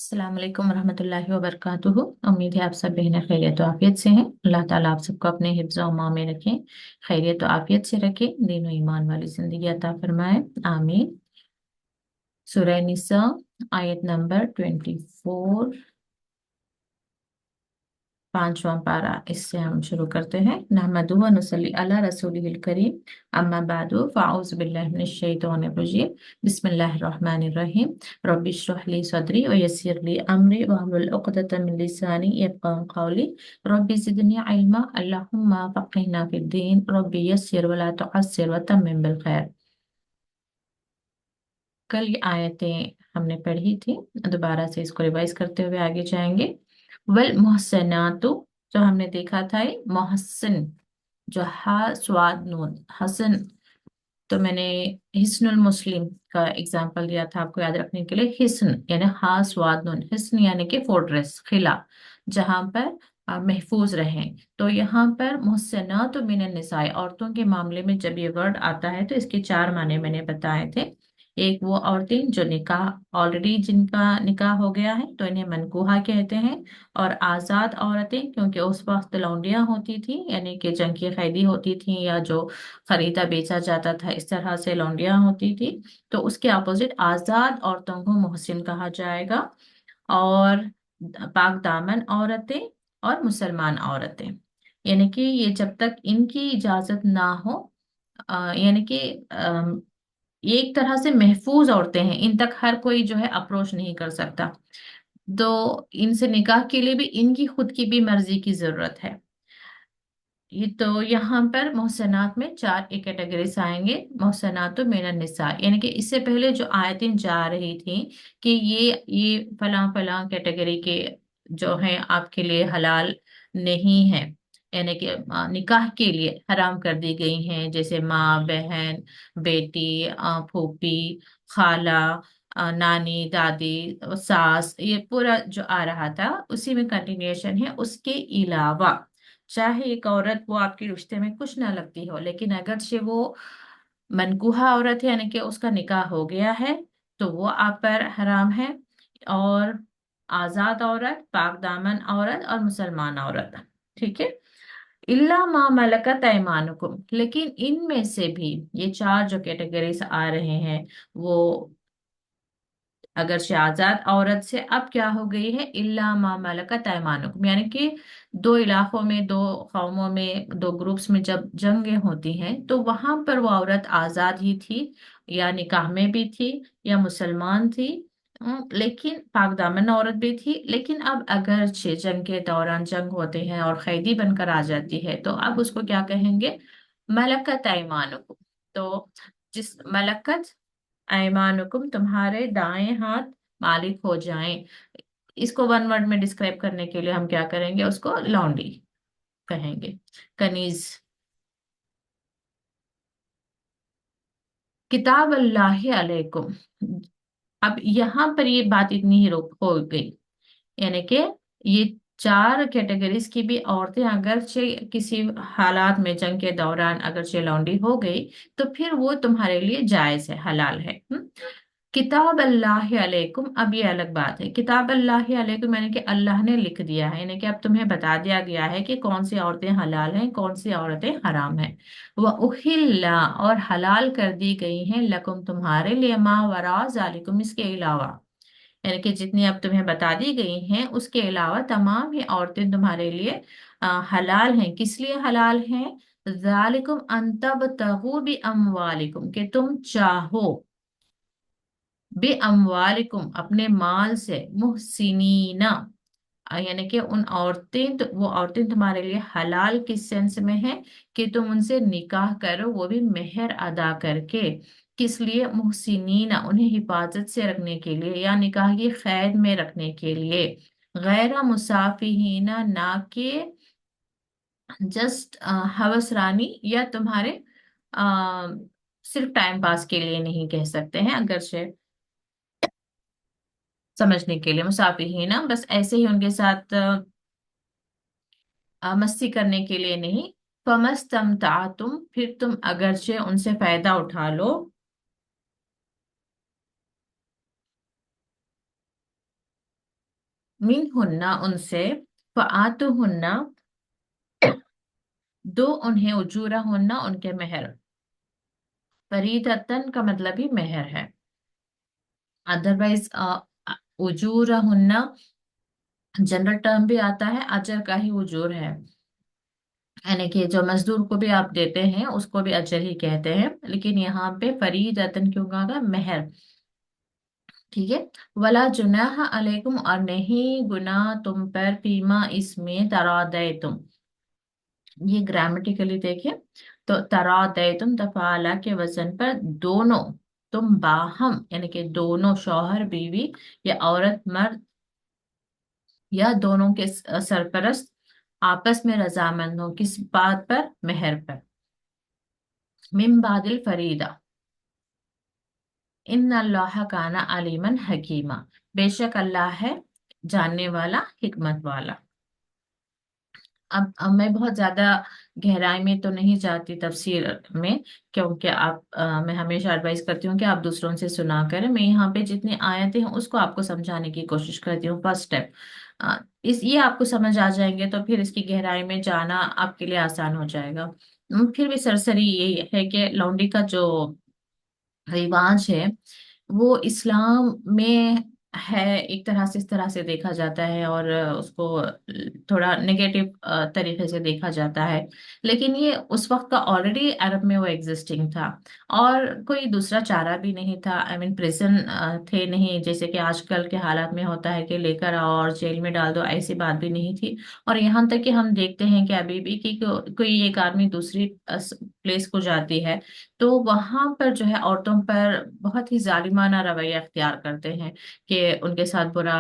अस्सलाम वालेकुम रहमतुल्लाहि व बरकातुहू। उम्मीद है आप सब बेहद खैरियत और आफियत से हैं। अल्लाह ताला आप सबको अपने हिफ्ज़ व अमान में रखें, खैरियत और आफियत से रखें, दीन और ईमान वाली जिंदगी अता फरमाए, आमीन। सूरह निसा आयत नंबर 24, पांचवा पारा, इससे हम शुरू करते हैं। नहमदुहु व नुसल्ली अला रसूलिहिल करीम, अम्मा बादु, फ़अऊज़ु बिल्लाहि मिनश शैतानिर रजीम, बिस्मिल्लाहिर रहमानिर रहीम। रब्बि इश्रह ली सदरी व यस्सिर ली अमरी वहलुल उक़दतम मिन लिसानी यफ़क़हू क़ौली। रब्बि ज़िदनी इल्मा, अल्लाहुम्मा फ़क़्हिना फ़िद्दीन, रब्बि यस्सिर व ला तुअस्सिर व तम्मिम बिल खैर। कल ये आयतें हमने पढ़ी थी, दोबारा से इसको रिवाइज करते हुए आगे जाएंगे। वल मुहसनातु, जो हमने देखा था, ये मोहसिन, जो हा स्वाद नून हसन। तो मैंने हिस्नुल मुस्लिम का एग्जाम्पल दिया था आपको याद रखने के लिए। हिस्न यानी हा स्वाद नून, हिस्न यानी कि फोर्ट्रेस, किला, जहां पर महफूज रहें। तो यहाँ पर मुहसनात मिनन निसाए, औरतों के मामले में जब ये वर्ड आता है तो इसके चार माने मैंने बताए थे। एक, वो औरतें जो निकाह ऑलरेडी, जिनका निकाह हो गया है तो इन्हें मनकूहा कहते हैं। और आजाद औरतें, क्योंकि उस वक्त लौंडियां होती थी, यानी कि जंग की कैदी होती थी, या जो खरीदा बेचा जाता था, इस तरह से लौंडियां होती थी। तो उसके अपोजिट आजाद औरतों को मोहसिन कहा जाएगा। और पाक दामन औरतें और मुसलमान औरतें, यानी कि ये जब तक इनकी इजाजत ना हो, यानी कि ये एक तरह से महफूज औरतें हैं, इन तक हर कोई जो है अप्रोच नहीं कर सकता। तो इनसे निकाह के लिए भी इनकी खुद की भी मर्जी की जरूरत है। ये तो यहाँ पर मोहसनात में चार एक कैटेगरीज आएंगे। मोहसनात मिनन निसा, यानी कि इससे पहले जो आयतें जा रही थी कि ये फलां फलां कैटेगरी के जो हैं आपके लिए हलाल नहीं है, यानी कि निकाह के लिए हराम कर दी गई हैं, जैसे माँ, बहन, बेटी, फूफी, खाला, नानी, दादी, सास, ये पूरा जो आ रहा था उसी में कंटिन्यूएशन है। उसके अलावा चाहे एक औरत वो आपके रिश्ते में कुछ ना लगती हो, लेकिन अगर से वो मनकूहा औरत है, यानी कि उसका निकाह हो गया है, तो वो आप पर हराम है। और आजाद औरत, पाक दामन औरत और मुसलमान औरत, ठीक है। इल्ला मा मलकत ऐमानुकुम, लेकिन इनमें से भी ये चार जो कैटेगरीज आ रहे हैं, वो अगर से आजाद औरत से अब क्या हो गई है, इल्ला मा मलकत ऐमानुकुम, यानी कि दो इलाकों में, दो कौमों में, दो ग्रुप्स में जब जंगें होती हैं तो वहां पर वो औरत आजाद ही थी, या निकाह में भी थी, या मुसलमान थी, लेकिन पाक दामन औरत भी थी। लेकिन अब अगर जंग के दौरान जंग होते हैं और कैदी बनकर आ जाती है, तो अब उसको क्या कहेंगे, मलकत ऐमानुकुम। तो जिस मलकत ऐमानुकुम, तुम्हारे दाएं हाथ मालिक हो जाएं, इसको वन वर्ड में डिस्क्राइब करने के लिए हम क्या करेंगे, उसको लॉन्डी कहेंगे, कनीज। किताब अल्लाह अलैकुम, अब यहाँ पर ये बात इतनी ही रोक हो गई, यानी कि ये चार कैटेगरीज की भी औरतें अगरचे किसी हालात में जंग के दौरान अगरचे लौंडी हो गई, तो फिर वो तुम्हारे लिए जायज है, हलाल है। किताब अल्लाह अलैकुम, अब ये अलग बात है। किताब अल्लाह अलैकुम यानी कि अल्लाह ने लिख दिया है, यानी कि अब तुम्हें बता दिया गया है कि कौन सी औरतें हलाल हैं, कौन सी औरतें हराम हैं। वह उहिल्ला, और हलाल कर दी गई हैं, लकुम तुम्हारे लिए, मा वरा जालिकुम, इसके अलावा, यानी कि जितनी अब तुम्हें बता दी गई हैं उसके अलावा तमाम ही औरतें तुम्हारे लिए हलाल हैं। किस लिए हलाल हैं, जालिकुम अंतब तगु भी अमवालिकुम, कि तुम चाहो, बे अमवालिकुम, अपने माल से, मुहसिनीना, यानी कि उन औरतें, तो वो औरतें तुम्हारे लिए हलाल किस सेंस में है कि तुम उनसे निकाह करो, वो भी मेहर अदा करके। किस लिए, मुहसिनीना, उन्हें हिफाजत से रखने के लिए, या निकाह की कैद में रखने के लिए। गैर मुसाफिहीना, ना कि जस्ट हवस रानी, या तुम्हारे आ, सिर्फ टाइम पास के लिए नहीं कह सकते हैं, अगर से समझने के लिए, मुसाफिर ही ना, बस ऐसे ही उनके साथ मस्ती करने के लिए नहीं। फमस्तमतातुम, फिर तुम अगरचे उनसे फायदा उठा लो। मिन हुन्ना उनसे, फ़आतु हुन्ना दो उन्हें, उजूरा हुन्ना उनके मेहर। फरीदतन का मतलब ही मेहर है। अदरवाइज उजूरा हुन्ना जनरल टर्म भी आता है, अजर का ही उजूर है, यानी कि जो मजदूर को भी आप देते हैं उसको भी अजर ही कहते हैं, लेकिन यहाँ पे फरीदतन क्यों कहा गया, मेहर। ठीक है। वला जुनाह अलैकुम, और नहीं गुनाह तुम पर, फीमा इसमें तरादे तुम, ये ग्रामेटिकली देखिए, तो तरादे तुम तफाला के वजन पर दोनों, तुम बाहम यानी कि दोनों शौहर बीवी या औरत मर्द या दोनों के सरपरस्त आपस में रजामंद हो, किस बात पर, मेहर पर। मिन बादिल फरीदा, इन अल्लाह काना अलीमन हकीमा, बेशक अल्लाह है जानने वाला, हिकमत वाला। अब मैं बहुत ज्यादा गहराई में तो नहीं जाती तफसीर में, क्योंकि मैं हमेशा एडवाइस करती हूँ कि आप दूसरों से सुना करें। मैं यहाँ पे जितनी आयतें हैं उसको आपको समझाने की कोशिश करती हूँ। फर्स्ट स्टेप इस ये आपको समझ आ जाएंगे तो फिर इसकी गहराई में जाना आपके लिए आसान हो जाएगा। फिर भी सरसरी ये है कि लौंडी का जो रिवाज है वो इस्लाम में है, एक तरह से इस तरह से देखा जाता है, और उसको थोड़ा नेगेटिव तरीके से देखा जाता है। लेकिन ये उस वक्त का ऑलरेडी अरब में वो एग्जिस्टिंग था, और कोई दूसरा चारा भी नहीं था। आई मीन प्रिजन थे नहीं, जैसे कि आजकल के हालात में होता है कि लेकर आओ और जेल में डाल दो, ऐसी बात भी नहीं थी। और यहाँ तक कि हम देखते हैं कि अभी भी कि कोई एक आदमी दूसरी प्लेस को जाती है तो वहां पर जो है औरतों पर बहुत ही जालिमाना रवैया अख्तियार करते हैं, कि उनके साथ बुरा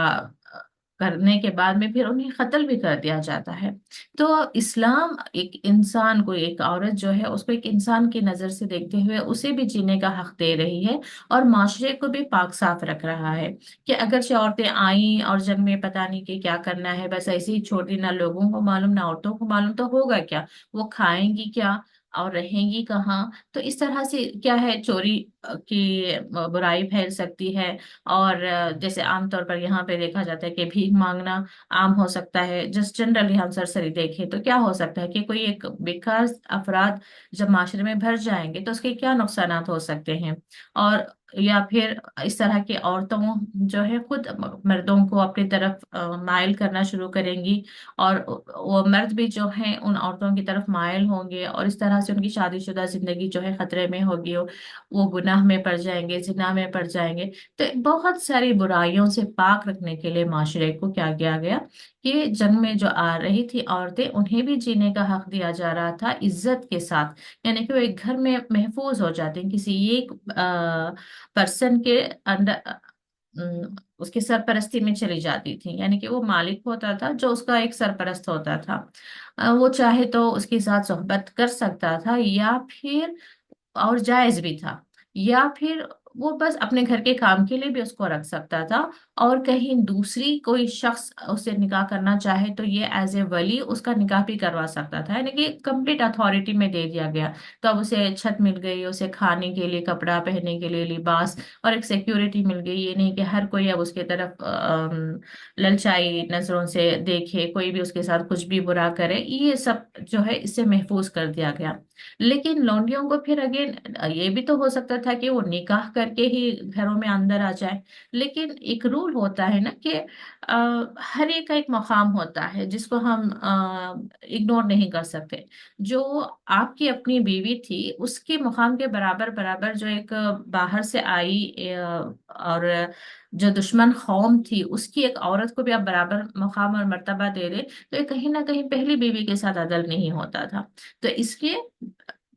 करने के बाद में फिर उन्हें कत्ल भी कर दिया जाता है। तो इस्लाम एक इंसान को, एक औरत जो है उसको एक इंसान की नजर से देखते हुए उसे भी जीने का हक दे रही है, और माशरे को भी पाक साफ रख रहा है। कि अगर से औरतें आई और जंग में पता नहीं कि क्या करना है, बस ऐसे ही छोड़ दी, ना लोगों को मालूम ना औरतों को मालूम, तो होगा क्या, वो खाएंगी क्या और रहेंगी कहाँ। तो इस तरह से क्या है, चोरी की बुराई फैल सकती है। और जैसे आमतौर पर यहाँ पे देखा जाता है कि भीख मांगना आम हो सकता है। जस्ट जनरली हम सरसरी देखें तो क्या हो सकता है कि कोई एक बेकार अफराद जब माशरे में भर जाएंगे तो उसके क्या नुकसानात हो सकते हैं। और या फिर इस तरह की औरतों जो है खुद मर्दों को अपनी तरफ माइल करना शुरू करेंगी, और वो मर्द भी जो हैं उन औरतों की तरफ माइल होंगे, और इस तरह से उनकी शादीशुदा जिंदगी जो है खतरे में होगी, वो गुनाह में पड़ जाएंगे, जिना में पड़ जाएंगे। तो बहुत सारी बुराइयों से पाक रखने के लिए माशरे को क्या किया गया कि जंग में जो आ रही थी औरतें, उन्हें भी जीने का हक दिया जा रहा था इज्जत के साथ। यानी कि वो एक घर में महफूज हो जाते हैं, किसी एक पर्सन के अंडर, उसकी सरपरस्ती में चली जाती थी। यानी कि वो मालिक होता था जो उसका एक सरपरस्त होता था। वो चाहे तो उसके साथ सोहबत कर सकता था, या फिर, और जायज भी था, या फिर वो बस अपने घर के काम के लिए भी उसको रख सकता था। और कहीं दूसरी कोई शख्स उससे निकाह करना चाहे तो ये एज ए वली उसका निकाह भी करवा सकता था, यानी कि कंप्लीट अथॉरिटी में दे दिया गया। तो अब उसे छत मिल गई, उसे खाने के लिए कपड़ा, पहनने के लिए लिबास, और एक सिक्योरिटी मिल गई। ये नहीं कि हर कोई अब उसके तरफ ललचाई नजरों से देखे, कोई भी उसके साथ कुछ भी बुरा करे, ये सब जो है इससे महफूज कर दिया गया। लेकिन लौंडियों को फिर अगेन ये भी तो हो सकता था कि वो निकाह करके ही घरों में अंदर आ जाए। लेकिन एक रूल होता है ना कि हर एक का एक मकाम होता है जिसको हम इग्नोर नहीं कर सकते। जो आपकी अपनी बीवी थी उसके मकाम के बराबर बराबर जो एक बाहर से आई और जो दुश्मन कौम थी उसकी एक औरत को भी आप बराबर मकाम और मर्तबा दे रहे, तो ये कहीं ना कहीं पहली बीवी के साथ अदल नहीं होता था। तो इसके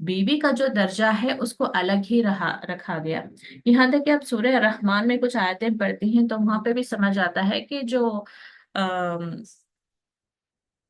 बीवी का जो दर्जा है उसको अलग ही रखा गया। यहाँ तक कि आप सूरह रहमान में कुछ आयतें पढ़ती हैं तो वहां पे भी समझ आता है कि जो अम,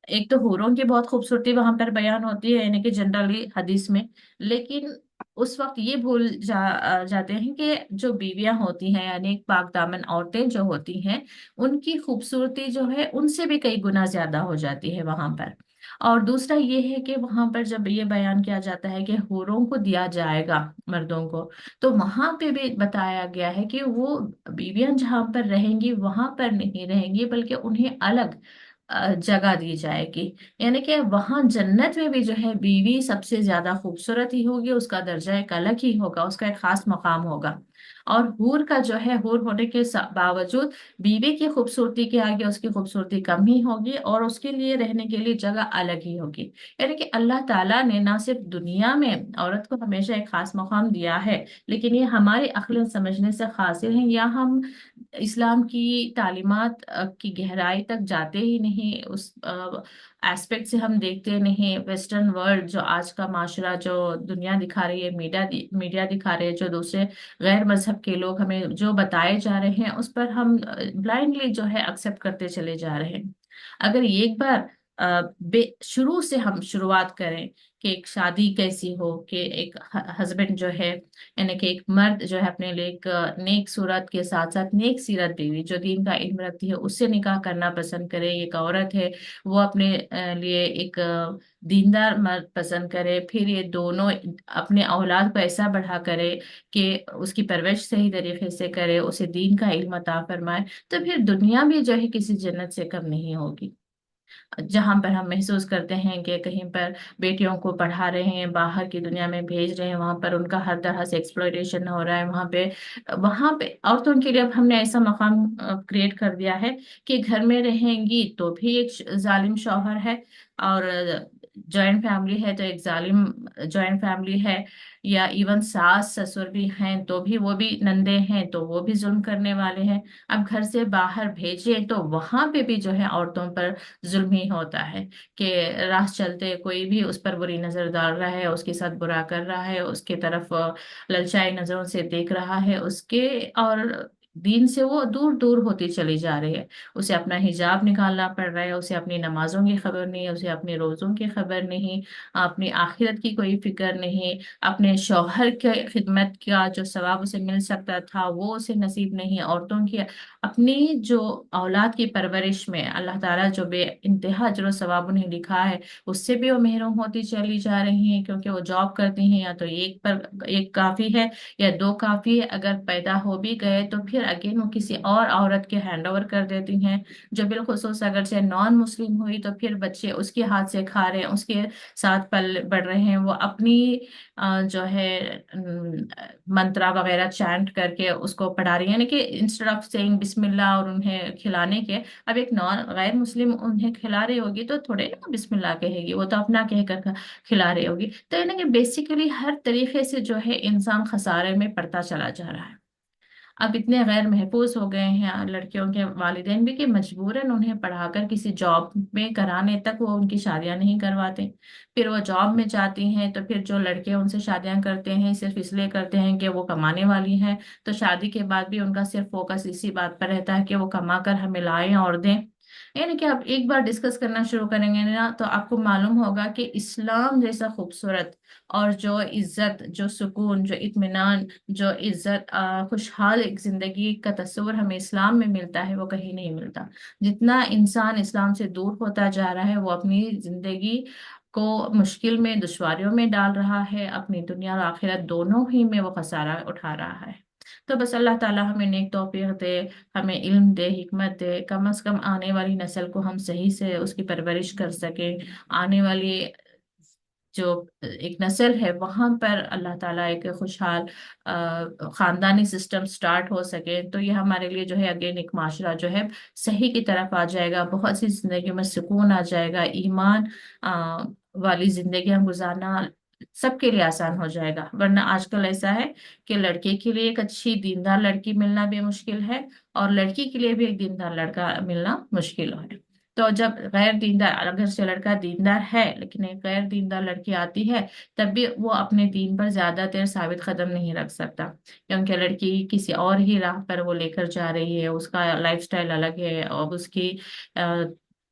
एक तो हूरों की बहुत खूबसूरती वहां पर बयान होती है, यानी कि जनरली हदीस में। लेकिन उस वक्त ये भूल जाते हैं कि जो बीवियां होती हैं, यानी पाक दामन औरतें जो होती हैं, उनकी खूबसूरती जो है उनसे भी कई गुना ज्यादा हो जाती है वहां पर। और दूसरा ये है कि वहां पर जब ये बयान किया जाता है कि हूरों को दिया जाएगा, मर्दों को, तो वहां पे भी बताया गया है कि वो बीवियां जहां पर रहेंगी वहां पर नहीं रहेंगी, बल्कि उन्हें अलग जगह दी जाएगी। यानी कि वहां जन्नत में भी जो है बीवी सबसे ज्यादा खूबसूरत ही होगी, उसका दर्जा एक अलग ही होगा, उसका एक खास मकाम होगा। और हूर का जो है, हूर होने के बावजूद बीवी की खूबसूरती के आगे उसकी खूबसूरती कम ही होगी, और उसके लिए रहने के लिए जगह अलग ही होगी। यानी कि अल्लाह ताला ने ना सिर्फ दुनिया में औरत को हमेशा एक खास मकाम दिया है, लेकिन ये हमारे अक्ल समझने से हासिल है, या हम इस्लाम की तालीमात की गहराई तक जाते ही नहीं, उस एस्पेक्ट से हम देखते नहीं। वेस्टर्न वर्ल्ड जो आज का माशरा जो दुनिया दिखा रही है, मीडिया दिखा रहे हैं, जो दूसरे गैर मजहब के लोग हमें जो बताए जा रहे हैं, उस पर हम ब्लाइंडली जो है एक्सेप्ट करते चले जा रहे हैं। अगर ये एक बार शुरू से हम शुरुआत करें कि एक शादी कैसी हो, कि एक हस्बैंड जो है, यानी कि एक मर्द जो है अपने लिए एक नेक सूरत के साथ साथ नेक सीरत बीवी जो दीन का इल्म रखती है उससे निकाह करना पसंद करे। एक औरत है वो अपने लिए एक दीनदार मर्द पसंद करे, फिर ये दोनों अपने औलाद को ऐसा बढ़ा करे कि उसकी परवरिश सही तरीके से करे, उसे दीन का इल्म अता फरमाए, तो फिर दुनिया भी जो है किसी जन्नत से कम नहीं होगी। जहां पर हम महसूस करते हैं कि कहीं पर बेटियों को पढ़ा रहे हैं, बाहर की दुनिया में भेज रहे हैं, वहां पर उनका हर तरह से एक्सप्लॉयटेशन हो रहा है, वहां पे औरतों के लिए अब हमने ऐसा मकाम क्रिएट कर दिया है कि घर में रहेंगी तो भी एक जालिम शौहर है, और जॉइंट फैमिली है तो एक जालिम जॉइंट फैमिली है, या इवन सास ससुर भी हैं तो भी वो भी नंदे हैं तो वो भी जुल्म करने वाले हैं। अब घर से बाहर भेजें तो वहां पे भी जो है औरतों पर जुल्म ही होता है, कि राह चलते कोई भी उस पर बुरी नजर डाल रहा है, उसके साथ बुरा कर रहा है, उसके तरफ ललचाई नजरों से देख रहा है, उसके और दीन से वो दूर दूर होती चली जा रही है। उसे अपना हिजाब निकालना पड़ रहा है, उसे अपनी नमाजों की खबर नहीं, उसे अपने रोजों की खबर नहीं, अपनी आखिरत की कोई फिक्र नहीं, अपने शौहर के खिदमत का जो सवाब उसे मिल सकता था वो उसे नसीब नहीं। औरतों की अपनी जो औलाद की परवरिश में अल्लाह ताला जो बे इंतहा अजर सवाब उन्हें लिखा है, उससे भी वो महरूम होती चली जा रही हैं, क्योंकि वो जॉब करती हैं, या तो एक पर एक काफी है या दो काफी है, अगर पैदा हो भी गए तो फिर अगेन वो किसी और औरत के हैंड ओवर कर देती हैं, जो बिलखुसूस अगर से नॉन मुस्लिम हुई तो फिर बच्चे उसके हाथ से खा रहे हैं, उसके साथ पल बढ़ रहे हैं, वो अपनी जो है मंत्रा वगैरह चैंट करके उसको पढ़ा रही है, यानी कि इंस्टेड ऑफ सेइंग बिस्मिल्लाह और उन्हें खिलाने के, अब एक नॉन गैर मुस्लिम उन्हें खिला रही होगी तो थोड़े ना बिस्मिल्लाह कहेगी, वो तो अपना कहकर खिला रही होगी। तो यानी कि बेसिकली हर तरीके से जो है इंसान खसारे में पड़ता चला जा रहा है। अब इतने गैर महफूज हो गए हैं लड़कियों के वालिदैन भी कि मजबूरन उन्हें पढ़ाकर किसी जॉब में कराने तक वो उनकी शादियां नहीं करवाते। फिर वो जॉब में जाती हैं तो फिर जो लड़के उनसे शादियां करते हैं सिर्फ इसलिए करते हैं कि वो कमाने वाली हैं, तो शादी के बाद भी उनका सिर्फ फोकस इसी बात पर रहता है कि वो कमा कर हमें लाएं और दें। यानी कि आप एक बार डिस्कस करना शुरू करेंगे ना तो आपको मालूम होगा कि इस्लाम जैसा खूबसूरत और जो इज्जत, जो सुकून, जो इत्मीनान, जो इज्जत, खुशहाल एक जिंदगी का तस्वर हमें इस्लाम में मिलता है वो कहीं नहीं मिलता। जितना इंसान इस्लाम से दूर होता जा रहा है वो अपनी जिंदगी को मुश्किल में, दुश्वारियों में डाल रहा है, अपनी दुनिया और आखिरत दोनों ही में वो खसारा उठा रहा है। तो बस अल्लाह ताला हमें नेक तौफीक दे, हमें इल्म दे, हिकमत दे, कम से कम आने वाली नस्ल को हम सही से उसकी परवरिश कर सके। आने वाली जो एक नस्ल है वहां पर अल्लाह ताला एक खुशहाल खानदानी सिस्टम स्टार्ट हो सके, तो ये हमारे लिए जो है अगेन एक माशरा जो है सही की तरफ आ जाएगा, बहुत सी जिंदगी में सुकून आ जाएगा, ईमान वाली जिंदगी गुजारना सबके लिए आसान हो जाएगा। वरना आजकल ऐसा है कि लड़के के लिए एक अच्छी दीनदार लड़की मिलना भी मुश्किल है, और लड़की के लिए भी एक दीनदार लड़का मिलना मुश्किल है। तो जब गैर दीनदार, अगर से लड़का दीनदार है लेकिन एक गैर दीनदार लड़की आती है, तब भी वो अपने दीन पर ज्यादा देर साबित कदम नहीं रख सकता, क्योंकि लड़की किसी और ही राह पर वो लेकर जा रही है, उसका लाइफस्टाइल अलग है और उसकी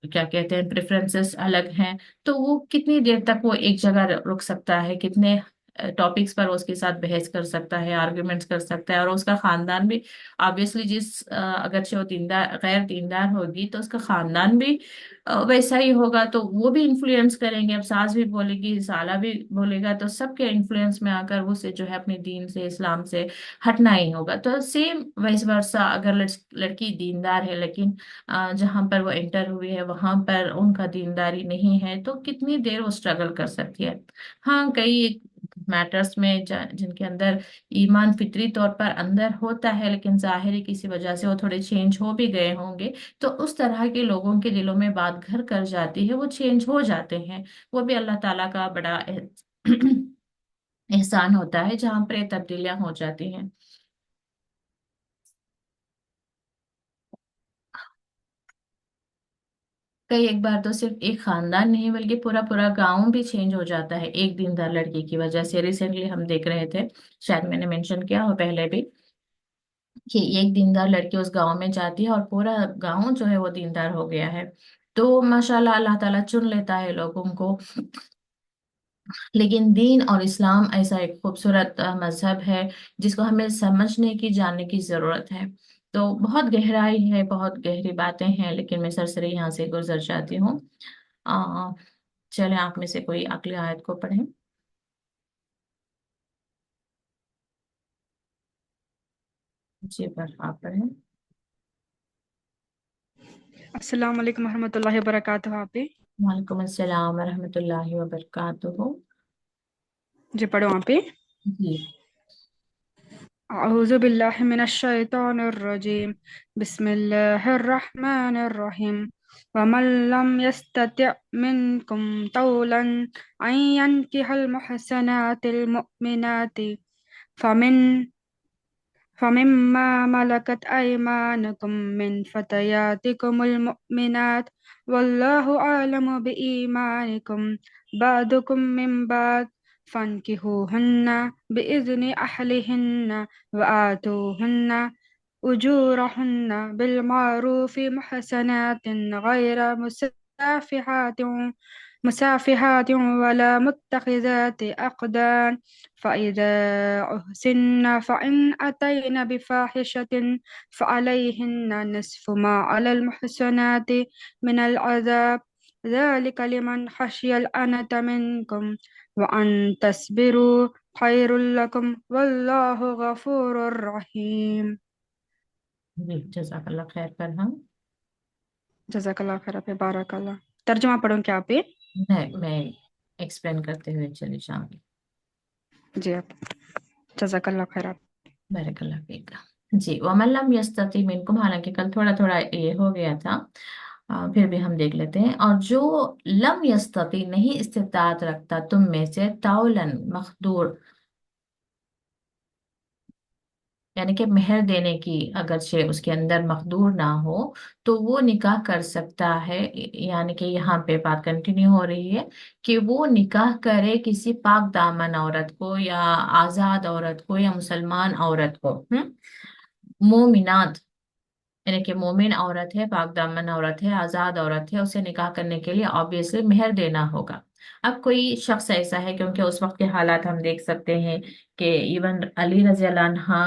क्या कहते हैं प्रेफरेंसेस अलग हैं। तो वो कितनी देर तक वो एक जगह रुक सकता है, कितने टॉपिक्स पर उसके साथ बहस कर सकता है, आर्ग्यूमेंट्स कर सकता है। और उसका खानदान भी ऑब्वियसली अगरचे वो दीनदार गैर दीनदार होगी तो उसका खानदान भी वैसा ही होगा, तो वो भी इन्फ्लुएंस करेंगे। अब सास भी बोलेगी, साला भी बोलेगा, तो सबके इन्फ्लुएंस में आकर उसे जो है अपने दीन से, इस्लाम से हटना ही होगा। तो सेम वैस वर्सा, अगर लड़की दीनदार है लेकिन जहां पर वो एंटर हुई है वहां पर उनका दीनदारी नहीं है, तो कितनी देर वो स्ट्रगल कर सकती है। हाँ, कई मैटर्स में जिनके अंदर ईमान फितरी तौर पर अंदर होता है, लेकिन ज़ाहिरी किसी वजह से वो थोड़े चेंज हो भी गए होंगे, तो उस तरह के लोगों के दिलों में बात घर कर जाती है, वो चेंज हो जाते हैं। वो भी अल्लाह ताला का बड़ा एहसान होता है जहाँ पर ये तब्दीलियां हो जाती हैं। कई एक बार तो सिर्फ एक खानदान नहीं बल्कि पूरा पूरा गांव भी चेंज हो जाता है एक दीनदार लड़की की वजह से। रिसेंटली हम देख रहे थे, शायद मैंने मेंशन किया हो पहले भी, कि एक दीनदार लड़की उस गांव में जाती है और पूरा गांव जो है वो दीनदार हो गया है। तो माशाल्लाह अल्लाह ताला चुन लेता है लोगों को। लेकिन दीन और इस्लाम ऐसा एक खूबसूरत मजहब है जिसको हमें समझने की, जानने की जरूरत है। तो बहुत गहराई है, बहुत गहरी बातें हैं, लेकिन मैं सरसरी यहाँ से गुजर जाती हूँ। आ, चले, आप में से कोई अगली आयत को पढ़ें। जी, पर आप पढ़ें। अस्सलाम वालेकुम रहमतुल्लाहि व बरकातुहू। आप पे वालेकुम अस्सलाम वरहमतुल्लाहि वबरकातुहू। जी पढ़ो वहाँ पे। जी। अऊज़ु बिल्लाहि मिनश शैतानिर रजीम। बिस्मिल्लाहिर रहमानिर रहीम। वमन लम यस्तति' मिनकुम तौलन अन यनकिहल मुहसनातिल मुमिनाति फमिन فمما ملكت أيمانكم من فتياتكم المؤمنات والله أعلم بإيمانكم بعضكم من بعض فانكحوهن بإذن أهلهن وآتوهن أجورهن بالمعروف محسنات غير مسافحات ولا متخذات أقدان فإذا أحسن فإن أتين بفاحشة فعليهن نصف ما على المحسنات من العذاب ذلك لمن خشي العنة منكم وأن تصبروا خير لكم والله غفور رحيم. जी, जज़ाकल्लाह खैर। पर हम, जज़ाकल्लाह खैर पे बारक अल्लाह। तर्जुमा पढ़ूं क्या पे? मैं एक्सप्लेन करते हुए चली जाऊंगी। जी आप। जज़ाकल्लाह खैर। बैरकल्लाह फीक। जी, वमन लम यस्तती मिनकुम, हालांकि कल थोड़ा थोड़ा ये हो गया था, फिर भी हम देख लेते हैं। और जो लम यस्तती, नहीं इस्तिताअत रखता तुम में से, ताउलन मखदूर, यानी कि मेहर देने की अगरचे उसके अंदर मकदूर ना हो, तो वो निकाह कर सकता है। यानी कि यहाँ पे बात कंटिन्यू हो रही है कि वो निकाह करे किसी पाक दामन औरत को, या आजाद औरत को, या मुसलमान औरत को। मोमिनात, यानी कि मोमिन औरत है, पाक दामन औरत है, आजाद औरत है, उसे निकाह करने के लिए ऑब्वियसली मेहर देना होगा। अब कोई शख्स ऐसा है, क्योंकि उस वक्त के हालात हम देख सकते हैं कि इवन अली रजी अल्लाह अन्हा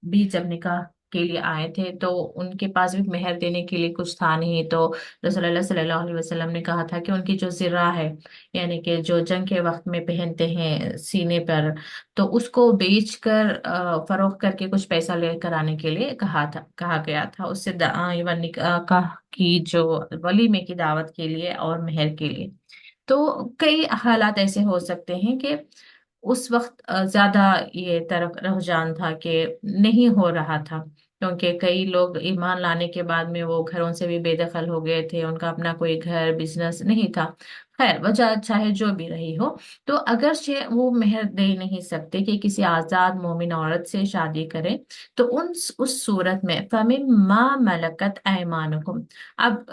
भी जब निकाह के लिए आए थे तो उनके पास भी मेहर देने के लिए कुछ था नहीं। तो रसूलुल्लाह सल्लल्लाहु अलैहि वसल्लम ने कहा था कि उनकी जो जिर्रा है, यानी कि जो जंग के वक्त में पहनते हैं सीने पर, तो उसको बेचकर फरोख्त करके कुछ पैसा लेकर आने के लिए कहा गया था। उससे इवन निकाह की जो वलीमे की दावत के लिए और मेहर के लिए। तो कई हालात ऐसे हो सकते हैं कि उस वक्त ज्यादा ये तरफ रुझान था कि नहीं हो रहा था, क्योंकि कई लोग ईमान लाने के बाद में वो घरों से भी बेदखल हो गए थे, उनका अपना कोई घर बिजनेस नहीं था। खैर, वजह चाहे जो भी रही हो, तो अगर से वो मेहर दे नहीं सकते कि किसी आजाद मोमिन औरत से शादी करें, तो उस सूरत में फमिन मा मलकत ऐमानुकुम। अब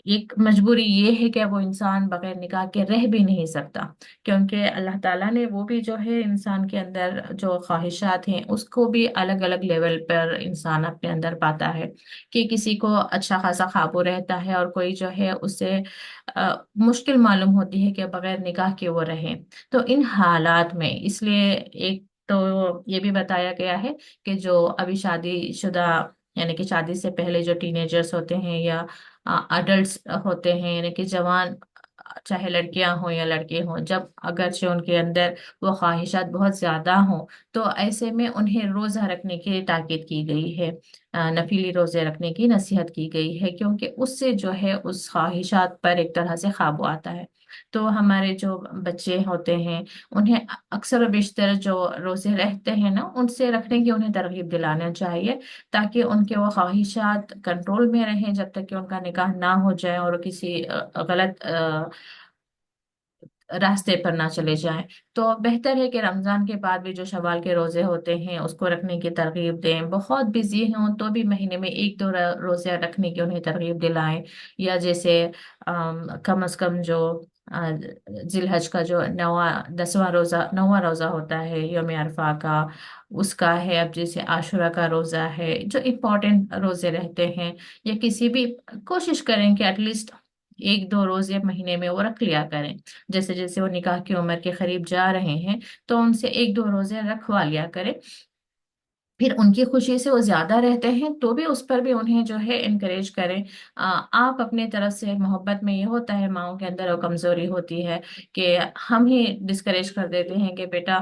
एक मजबूरी ये है कि वो इंसान बगैर निकाह के रह भी नहीं सकता, क्योंकि अल्लाह ताला ने वो भी जो है इंसान के अंदर जो ख्वाहिशात हैं उसको भी अलग अलग लेवल पर इंसान अपने अंदर पाता है। कि किसी को अच्छा खासा ख्वाबो रहता है और कोई जो है उसे मुश्किल मालूम होती है कि बगैर निकाह के वो रहें। तो इन हालात में इसलिए एक तो ये भी बताया गया है कि जो अभी शादीशुदा यानी कि शादी से पहले जो टीनेजर्स होते हैं या अडल्ट होते हैं यानी कि जवान, चाहे लड़कियां हों या लड़के हों, जब अगरचे उनके अंदर वो ख्वाहिशात बहुत ज्यादा हों तो ऐसे में उन्हें रोजा रखने की ताकीद की गई है। नफीली रोजे रखने की नसीहत की गई है क्योंकि उससे जो है उस ख्वाहिशात पर एक तरह से काबू आता है। तो हमारे जो बच्चे होते हैं उन्हें अक्सर और बेशतर जो रोजे रहते हैं ना उनसे रखने की उन्हें तरगीब दिलाना चाहिए, ताकि उनके वो ख्वाहिशात कंट्रोल में रहें जब तक कि उनका निकाह ना हो जाए और वो किसी गलत रास्ते पर ना चले जाएं। तो बेहतर है कि रमजान के बाद भी जो शवाल के रोजे होते हैं उसको रखने की तरगीब दें। बहुत बिजी हों तो भी महीने में एक दो रोजे रखने की उन्हें तरगीब दिलाएं। या जैसे कम से कम जो जिलहज का जो नवा 10वां रोजा 9वां रोजा होता है यौम अरफा का, उसका है। अब जैसे आशुरा का रोजा है, जो इम्पोर्टेंट रोजे रहते हैं, या किसी भी, कोशिश करें कि एटलीस्ट एक दो रोजे महीने में वो रख लिया करें। जैसे जैसे वो निकाह की उम्र के करीब जा रहे हैं तो उनसे एक दो रोजे रखवा लिया करें। फिर उनकी खुशी से वो ज्यादा रहते हैं तो भी उस पर भी उन्हें जो है इनकरेज करें। आप अपने तरफ से, मोहब्बत में ये होता है माओ के अंदर वो कमजोरी होती है कि हम ही डिस्करेज कर देते हैं कि बेटा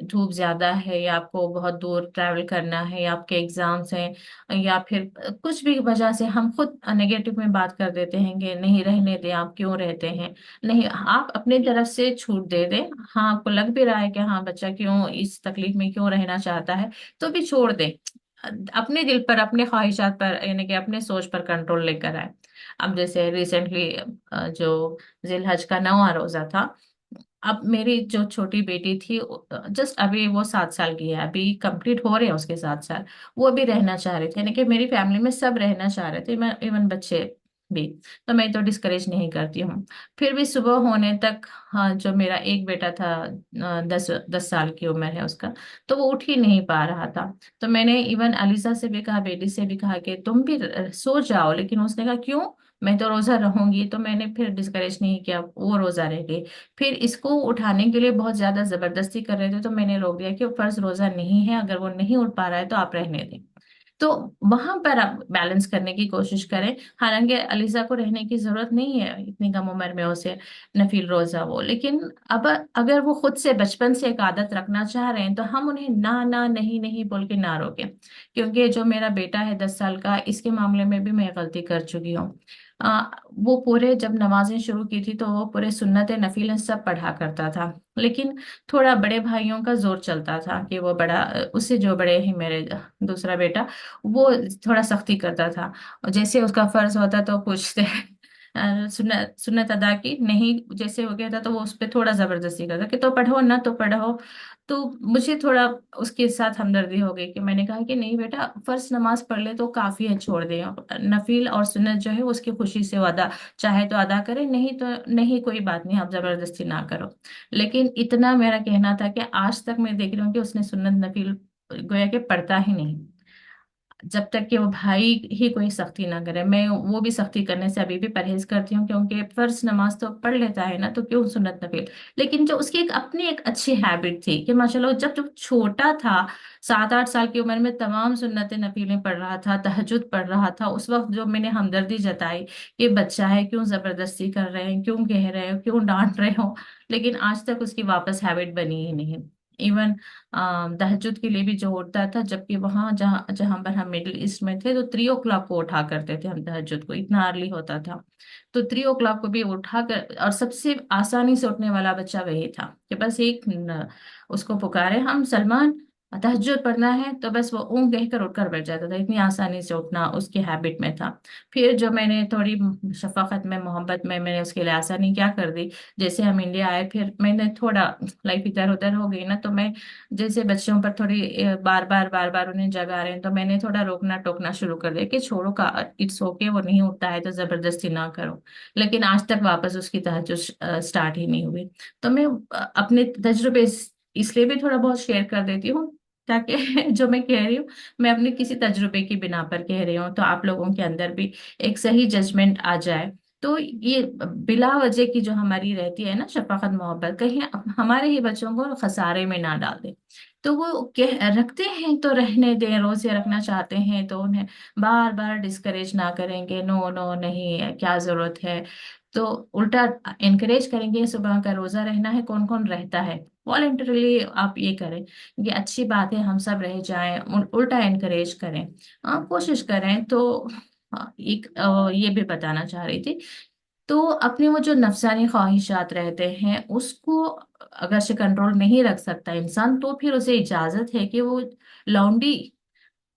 धूप ज्यादा है या आपको बहुत दूर ट्रैवल करना है या आपके एग्जाम्स हैं या फिर कुछ भी वजह से हम खुद नेगेटिव में बात कर देते हैं कि नहीं रहने दें, आप क्यों रहते हैं। नहीं, आप अपनी तरफ से छूट दे दें। हाँ, आपको लग भी रहा है कि हाँ बच्चा क्यों इस तकलीफ में क्यों रहना चाहता है, तो भी छोड़ दे। अपने दिल पर, अपने ख्वाहिशात पर यानी कि अपने सोच पर कंट्रोल लेकर आए। अब जैसे रिसेंटली जो जिलहज का 9वां रोजा था, अब मेरी जो छोटी बेटी थी जस्ट अभी वो 7 साल की है, अभी कंप्लीट हो रहे हैं उसके 7 साल। वो भी रहना चाह रहे थे यानी कि मेरी फैमिली में सब रहना चाह रहे थे, मैं इवन बच्चे भी। तो मैं तो डिस्करेज नहीं करती हूँ। फिर भी सुबह होने तक, हाँ, जो मेरा एक बेटा था 10 10 साल की उम्र है उसका, तो वो उठ ही नहीं पा रहा था। तो मैंने इवन अलीसा से भी कहा, बेटी से भी कहा कि तुम भी सो जाओ, लेकिन उसने कहा क्यों, मैं तो रोजा रहूंगी। तो मैंने फिर डिस्करेज नहीं किया, वो रोजा रह गई। फिर इसको उठाने के लिए बहुत ज्यादा जबरदस्ती कर रहे थे तो मैंने रोक दिया कि वो फर्ज रोजा नहीं है, अगर वो नहीं उठ पा रहा है तो आप रहने दें। तो वहां पर आप बैलेंस करने की कोशिश करें। हालांकि अलीजा को रहने की जरूरत नहीं है इतनी कम उम्र में उसे नफील रोजा वो, लेकिन अब अगर वो खुद से बचपन से एक आदत रखना चाह रहे हैं तो हम उन्हें ना ना नहीं नहीं बोल के ना रोकें। क्योंकि जो मेरा बेटा है 10 साल का, इसके मामले में भी मैं गलती कर चुकी हूँ। वो पूरे जब नमाजें शुरू की थी तो वो पूरे सुन्नत नफील सब पढ़ा करता था, लेकिन थोड़ा बड़े भाइयों का जोर चलता था कि वो बड़ा, उससे जो बड़े हैं मेरे दूसरा बेटा, वो थोड़ा सख्ती करता था। और जैसे उसका फर्ज होता तो पूछते सुन्नत सुन्नत अदा की नहीं, जैसे हो गया था तो वो उस पर थोड़ा जबरदस्ती करता कि तो पढ़ो ना तो पढ़ो। तो मुझे थोड़ा उसके साथ हमदर्दी हो गई कि मैंने कहा कि नहीं बेटा, फर्ज नमाज पढ़ ले तो काफी है, छोड़ दे। नफील और सुन्नत जो है उसकी खुशी से वो अदा, चाहे तो अदा करे, नहीं तो नहीं, कोई बात नहीं, आप जबरदस्ती ना करो। लेकिन इतना मेरा कहना था कि आज तक मैं देख रही हूँ कि उसने सुन्नत नफील गोया के पढ़ता ही नहीं, जब तक कि वो भाई ही कोई सख्ती ना करे। मैं वो भी सख्ती करने से अभी भी परहेज करती हूँ क्योंकि फर्ज नमाज तो पढ़ लेता है ना, तो क्यों सुन्नत नफील। लेकिन जो उसकी एक अपनी एक अच्छी हैबिट थी कि माशाल्लाह जब जब छोटा था, 7 8 साल की उम्र में तमाम सुन्नत नफीलें पढ़ रहा था, तहज्जुद पढ़ रहा था। उस वक्त जो मैंने हमदर्दी जताई कि बच्चा है, क्यों जबरदस्ती कर रहे हैं, क्यों कह रहे हो, क्यों डांट रहे हो, लेकिन आज तक उसकी वापस हैबिट बनी ही नहीं। इवन तहज्जुद के लिए भी जो उठता था, जबकि वहां जहाँ जहां पर हम मिडिल ईस्ट में थे तो 3 o'clock को उठा करते थे हम, तहज्जुद को इतना अर्ली होता था। तो 3 o'clock को भी उठा कर, और सबसे आसानी से उठने वाला बच्चा वही था कि बस एक उसको पुकारे हम, सलमान तहज्जुद पढ़ना है, तो बस वो ऊँ कहकर उठकर बैठ जाता था। इतनी आसानी से उठना उसकी हैबिट में था। फिर जो मैंने थोड़ी शफाकत में, मोहब्बत में मैंने उसके लिए आसानी क्या कर दी, जैसे हम इंडिया आए फिर मैंने थोड़ा, लाइफ इधर उधर हो गई ना, तो मैं जैसे बच्चों पर थोड़ी बार बार उन्हें जगा रहे हैं तो मैंने थोड़ा रोकना टोकना शुरू कर दिया कि छोड़ो का, इट्स ओके, वो नहीं उठता है तो जबरदस्ती ना करो। लेकिन आज तक वापस उसकी तहज्जुद स्टार्ट ही नहीं हुई। तो मैं अपने तजुर्बे इसलिए भी थोड़ा बहुत शेयर कर देती हूँ, ताकि जो मैं कह रही हूँ मैं अपने किसी तजुर्बे की बिना पर कह रही हूँ तो आप लोगों के अंदर भी एक सही जजमेंट आ जाए। तो ये बिला वजह की जो हमारी रहती है ना शफकत मोहब्बत, कहीं हमारे ही बच्चों को खसारे में ना डाल दे। तो वो कह रखते हैं तो रहने दें, रोजे रखना चाहते हैं तो उन्हें बार बार डिस्करेज ना करेंगे, नो नो नहीं क्या जरूरत है। तो उल्टा इनकरेज करेंगे, सुबह का रोजा रहना है, कौन कौन रहता है वॉलेंटरली, आप ये करें, ये अच्छी बात है, हम सब रह जाएं, उल्टा इनकरेज करें, कोशिश करें। तो एक ये भी बताना चाह रही थी। तो अपने वो जो नफसानी ख्वाहिशात रहते हैं उसको अगर से कंट्रोल नहीं रख सकता इंसान, तो फिर उसे इजाजत है कि वो लौंडी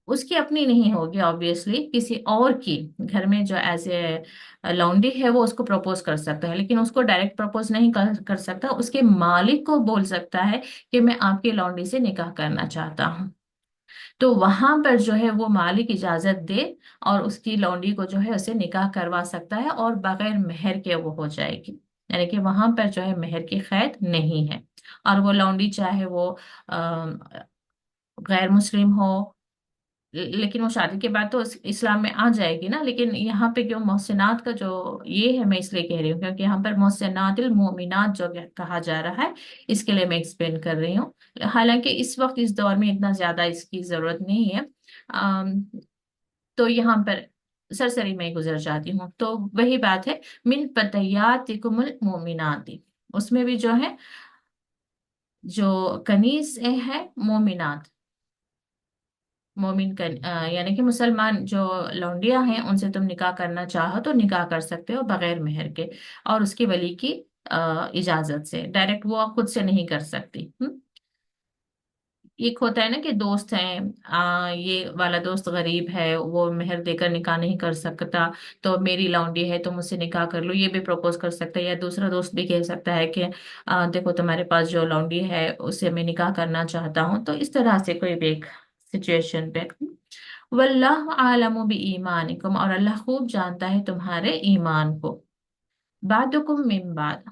उसकी अपनी नहीं होगी ऑब्वियसली, किसी और की घर में जो एज ए लौंडी है वो उसको प्रपोज कर सकता है, लेकिन उसको डायरेक्ट प्रपोज नहीं कर सकता, उसके मालिक को बोल सकता है कि मैं आपकी लौंडी से निकाह करना चाहता हूँ। तो वहां पर जो है वो मालिक इजाजत दे और उसकी लौंडी को जो है उसे निकाह करवा सकता है, और बगैर मेहर के वो हो जाएगी, यानी कि वहां पर जो है मेहर की कैद नहीं है। और वो लौंडी चाहे वो गैर मुस्लिम हो, लेकिन वो शादी के बाद तो इस्लाम में आ जाएगी ना, लेकिन यहाँ पे क्यों मोहसिनात का जो ये है, मैं इसलिए कह रही हूँ क्योंकि यहाँ पर मोहसिनातिल मोमिनात जो कहा जा रहा है, इसके लिए मैं एक्सप्लेन कर रही हूँ। हालांकि इस वक्त इस दौर में इतना ज्यादा इसकी जरूरत नहीं है। अम, तो यहाँ पर सरसरी में गुजर जाती हूँ। तो वही बात है, मिन फतयातिकुमुल मोमिनाती, उसमें भी जो है जो कनीज है मोमिनात, यानी कि मुसलमान जो लौंडियां हैं उनसे तुम निकाह करना चाहो तो निकाह कर सकते हो बगैर मेहर के, और उसकी वली की इजाजत से, डायरेक्ट वो खुद से नहीं कर सकती। एक होता है ना कि दोस्त हैं, ये वाला दोस्त गरीब है, वो मेहर देकर निकाह नहीं कर सकता, तो मेरी लौंडी है तो मुझसे निकाह कर लो, ये भी प्रपोज कर सकता है। या दूसरा दोस्त भी कह सकता है कि देखो तुम्हारे पास जो लौंडी है उससे मैं निकाह करना चाहता हूँ। तो इस तरह से कोई भी एक सिचुएशन पे, वल्लाहु आलमु बी ईमानिकुम, और अल्लाह खूब जानता है तुम्हारे ईमान को, बादुकुम मिन बाद,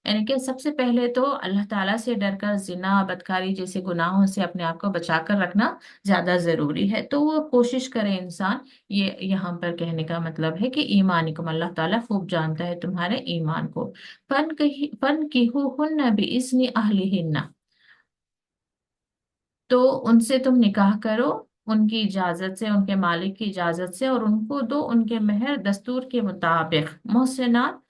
यानी कि सबसे पहले तो अल्लाह ताला से डरकर जिना बदकारी जैसे गुनाहों से अपने आप को बचाकर रखना ज्यादा जरूरी है। तो वो कोशिश करे इंसान, ये यहाँ पर कहने का मतलब है कि ईमानिकुम, अल्लाह ताला खूब जानता है तुम्हारे ईमान को। फन की हुन्ना बि इस्नी अहलिहिन्ना, तो उनसे तुम निकाह करो उनकी इजाजत से, उनके मालिक की इजाजत से, और उनको दो उनके मेहर दस्तूर के मुताबिक, मोहसिनात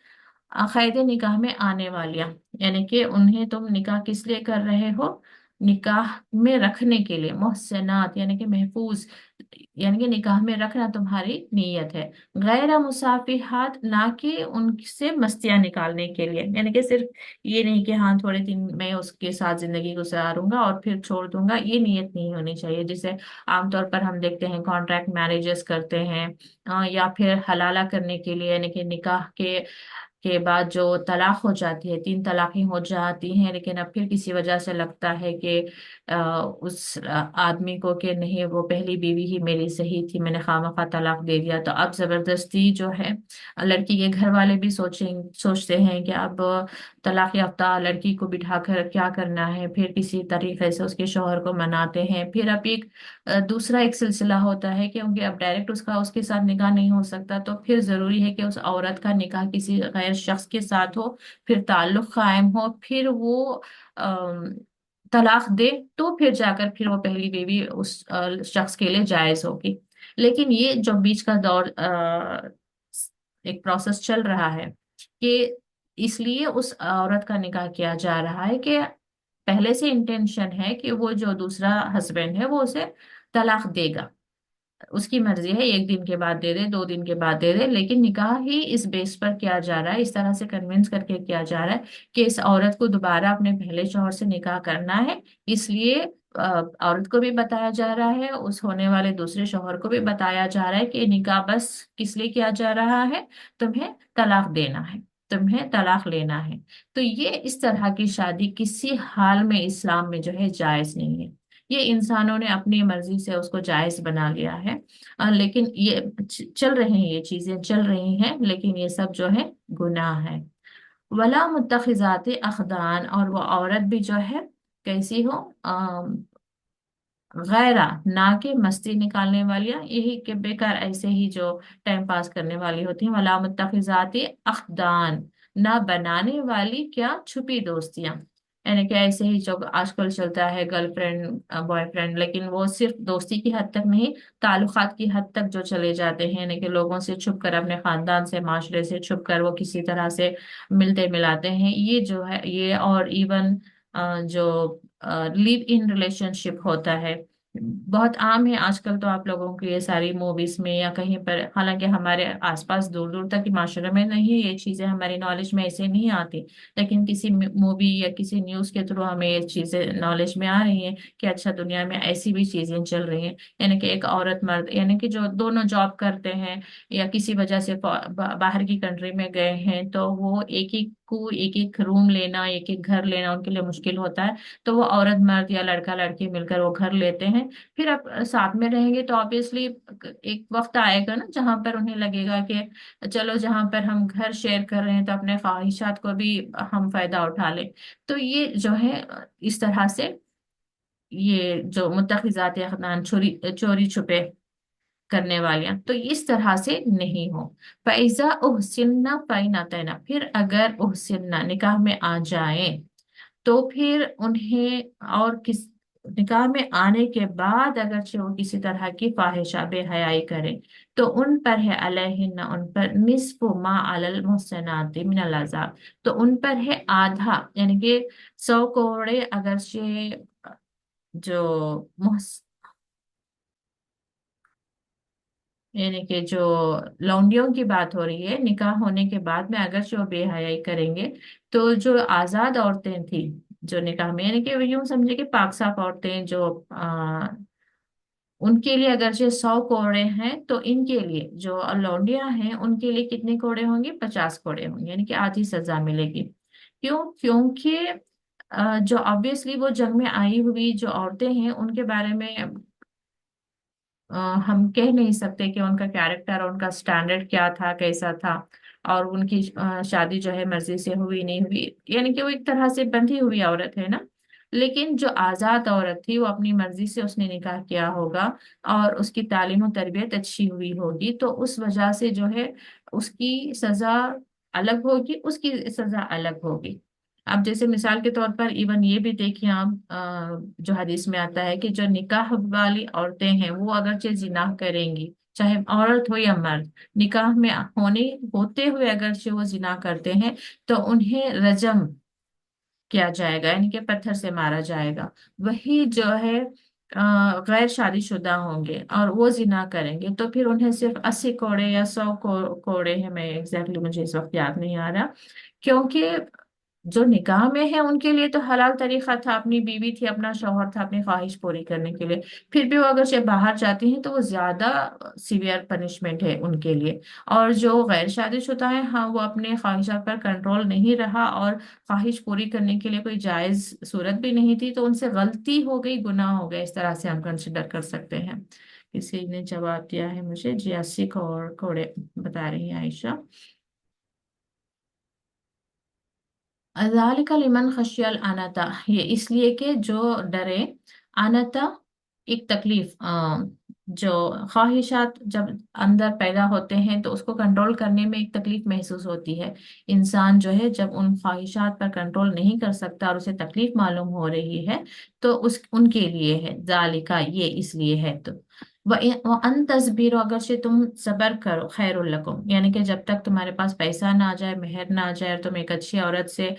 कायदे निकाह में आने वालियां, यानी कि उन्हें तुम निकाह किस लिए कर रहे हो, निकाह में रखने के लिए, मोहसिनात यानी कि महफूज, यानी कि निकाह में रखना तुम्हारी नीयत है। गैर मुसाफिहात, ना कि उनसे मस्तियां निकालने के लिए, यानी कि सिर्फ ये नहीं कि हाँ थोड़े दिन मैं उसके साथ जिंदगी गुजारूंगा और फिर छोड़ दूंगा, ये नीयत नहीं होनी चाहिए। जिसे आमतौर पर हम देखते हैं कॉन्ट्रैक्ट मैरिजेस करते हैं, या फिर हलाला करने के लिए, यानी कि निकाह के बाद जो तलाक हो जाती है, तीन तलाकें हो जाती हैं, लेकिन अब फिर किसी वजह से लगता है कि उस आदमी को कि नहीं वो पहली बीवी ही मेरी सही थी, मैंने खामखा तलाक दे दिया, तो अब जबरदस्ती जो है लड़की के घर वाले भी सोचते हैं कि अब तलाक याफ्ता लड़की को बिठाकर क्या करना है, फिर किसी तरीके से उसके शौहर को मनाते हैं। फिर अब एक दूसरा एक सिलसिला होता है कि उनके अब डायरेक्ट उसका उसके साथ निकाह नहीं हो सकता, तो फिर जरूरी है कि उस औरत का निकाह किसी गैर शख्स के साथ हो, फिर ताल्लुक कायम हो, फिर वो अम, तलाक दे, तो फिर जाकर फिर वो पहली बीवी उस शख्स के लिए जायज होगी। लेकिन ये जो बीच का दौर एक प्रोसेस चल रहा है कि इसलिए उस औरत का निकाह किया जा रहा है कि पहले से इंटेंशन है कि वो जो दूसरा हस्बैंड है वो उसे तलाक देगा, उसकी मर्जी है, एक दिन के बाद दे दे, दो दिन के बाद दे दे, लेकिन निकाह ही इस बेस पर किया जा रहा है, इस तरह से कन्विंस करके किया जा रहा है कि इस औरत को दोबारा अपने पहले शौहर से निकाह करना है। इसलिए औरत को भी बताया जा रहा है, उस होने वाले दूसरे शौहर को भी बताया जा रहा है कि निकाह बस किस लिए किया जा रहा है, तुम्हें तलाक देना है, तुम्हें तलाक लेना है। तो ये इस तरह की शादी किसी हाल में इस्लाम में जो है जायज नहीं है। ये इंसानों ने अपनी मर्जी से उसको जायज बना लिया है। लेकिन ये चल रहे हैं, ये चीजें चल रही हैं, लेकिन ये सब जो है गुनाह है। वला मुत्तखिजात अखदान, और वो औरत भी जो है कैसी हो, गैरा ना कि मस्ती निकालने वालियां, यही कि बेकार ऐसे ही जो टाइम पास करने वाली होती हैं। वला मुत्तखिजाती अख्दान, ना बनाने वाली क्या छुपी दोस्तियां, यानी कि ऐसे ही जो आजकल चलता है गर्लफ्रेंड बॉयफ्रेंड, लेकिन वो सिर्फ दोस्ती की हद तक नहीं, ताल्लुकात की हद तक जो चले जाते हैं, यानी कि लोगों से छुप कर, अपने खानदान से, माशरे से छुप कर वो किसी तरह से मिलते मिलाते हैं, ये जो है ये। और इवन जो लिव इन रिलेशनशिप होता है, बहुत आम है आजकल। तो आप लोगों को ये सारी मूवीज में या कहीं पर, हालांकि हमारे आसपास दूर दूर तक के माशरे में नहीं, ये चीजें हमारी नॉलेज में ऐसे नहीं आती, लेकिन किसी मूवी या किसी न्यूज के थ्रू हमें ये चीजें नॉलेज में आ रही हैं कि अच्छा दुनिया में ऐसी भी चीजें चल रही हैं। यानी कि एक औरत मर्द, यानी कि जो दोनों जॉब करते हैं या किसी वजह से बाहर की कंट्री में गए हैं, तो वो एक एक रूम लेना, एक एक घर लेना उनके लिए मुश्किल होता है। तो वो औरत मर्द या लड़का लड़की मिलकर वो घर लेते हैं। फिर अब साथ में रहेंगे तो ऑब्वियसली एक वक्त आएगा ना जहां पर उन्हें लगेगा कि चलो जहां पर हम घर शेयर कर रहे हैं तो अपने ख्वाहिशात को भी हम फायदा उठा लें। तो ये जो है इस तरह से, ये जो मुत्तखिजात अखदान, चोरी चोरी छुपे करने वालियां, तो इस तरह से नहीं हो। फैजा उहसिन्ना फाइन तैना, फिर अगर उहसिन्ना निकाह में आ जाए तो फिर उन्हें, और किस निकाह में आने के बाद अगर वो किसी तरह की फाहिशा बेहयाई करें, तो उन पर है अलैहिन्ना, उन पर निस्फु मा अलल मुहसनाति मिनल अज़ाब, तो उन पर है आधा, यानी कि 100 कोड़े अगर जो मुहस यानी कि जो लौंडियों की बात हो रही है, निकाह होने के बाद में अगर जो बेहयाई करेंगे, तो जो आजाद औरतें थी जो निकाह में, यानी कि यूं समझे कि पाक साफ औरतें जो उनके लिए अगर जो 100 कोड़े हैं, तो इनके लिए जो लौंडियां हैं उनके लिए कितने कोड़े होंगे? 50 कोड़े होंगे, यानी कि आधी सजा मिलेगी। क्यों? क्योंकि जो ऑब्वियसली वो जंग में आई हुई जो औरतें हैं उनके बारे में अ, हम कह नहीं सकते कि उनका कैरेक्टर, उनका स्टैंडर्ड क्या था, कैसा था, और उनकी शादी जो है मर्जी से हुई नहीं हुई, यानी कि वो एक तरह से बंधी हुई औरत है ना। लेकिन जो आजाद औरत थी वो अपनी मर्जी से उसने निकाह किया होगा, और उसकी तालीम और तरबियत अच्छी हुई होगी, तो उस वजह से जो है उसकी सजा अलग होगी, उसकी सजा अलग होगी। अब जैसे मिसाल के तौर पर इवन ये भी देखिए आप, जो हदीस में आता है कि जो निकाह वाली औरतें हैं वो अगर चाहे जिनाह करेंगी, चाहे औरत हो या मर्द, निकाह में होने होते हुए अगर से वो जिनाह करते हैं, तो उन्हें रजम किया जाएगा, यानी कि पत्थर से मारा जाएगा। वही जो है गैर शादीशुदा होंगे और वो जिना करेंगे, तो फिर उन्हें सिर्फ 80 कोड़े या 100 कोड़े हैं, मैं एग्जैक्टली मुझे इस वक्त याद नहीं आ रहा। क्योंकि जो निकाह में है उनके लिए तो हलाल तरीका था, अपनी बीवी थी, अपना शौहर था, अपनी ख्वाहिश पूरी करने के लिए। फिर भी वो अगर से बाहर जाती हैं तो वो ज्यादा सीवियर पनिशमेंट है उनके लिए। और जो गैर शादीशुदा है, हाँ, वो अपने ख्वाहिशात पर कंट्रोल नहीं रहा और ख्वाहिश पूरी करने के लिए कोई जायज सूरत भी नहीं थी, तो उनसे गलती हो गई, गुनाह हो गया, इस तरह से हम कंसिडर कर सकते हैं। किसी ने जवाब दिया है मुझे जी, 80 कोड़े बता रही है आयशा। ज़ालिका लिमन खशियल अनता, ये इसलिए कि जो डरे। अनता एक तकलीफ, जो ख्वाहिशात जब अंदर पैदा होते हैं तो उसको कंट्रोल करने में एक तकलीफ महसूस होती है। इंसान जो है जब उन ख्वाहिशात पर कंट्रोल नहीं कर सकता और उसे तकलीफ मालूम हो रही है, तो उस उनके लिए है ज़ालिका, ये इसलिए है। तो व अन तस्बीर, अगर से तुम सबर करो, खैरुल लकुम, यानी कि जब तक तुम्हारे पास पैसा ना आ जाए, मेहर ना आ जाए और तुम एक अच्छी औरत से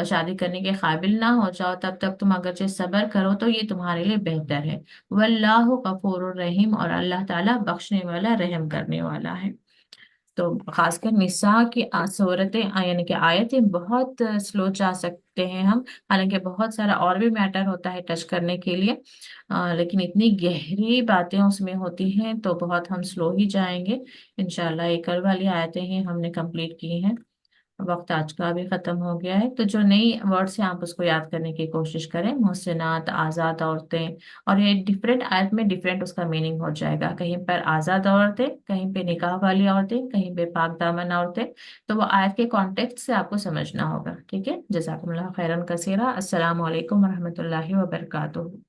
शादी करने के काबिल ना हो जाओ, तब तक तुम अगर जो सबर करो तो ये तुम्हारे लिए बेहतर है। वल्लाहु गफूरुर रहीम, और अल्लाह ताला बख्शने वाला, रहम करने वाला है। तो खासकर निसा की सूरतें यानी कि आयतें बहुत स्लो जा सकते हैं हम, हालांकि बहुत सारा और भी मैटर होता है टच करने के लिए, लेकिन इतनी गहरी बातें उसमें होती हैं तो बहुत हम स्लो ही जाएंगे। इंशाल्लाह ये कल वाली आयतें ही हमने कंप्लीट की हैं। वक्त आज का भी खत्म हो गया है, तो जो नई वर्ड्स हैं आप उसको याद करने की कोशिश करें, मुहसिनात, आजाद औरतें। और ये डिफरेंट आयत में डिफरेंट उसका मीनिंग हो जाएगा, कहीं पर आजाद औरतें, कहीं पे निकाह वाली औरतें, कहीं पे पाक दामन औरतें। तो वो आयत के कॉन्टेक्स्ट से आपको समझना होगा। ठीक है, जज़ाकुमुल्लाह खैरन कसीरा। अस्सलाम वालेकुम रहमतुल्लाहि व बरकातुहू।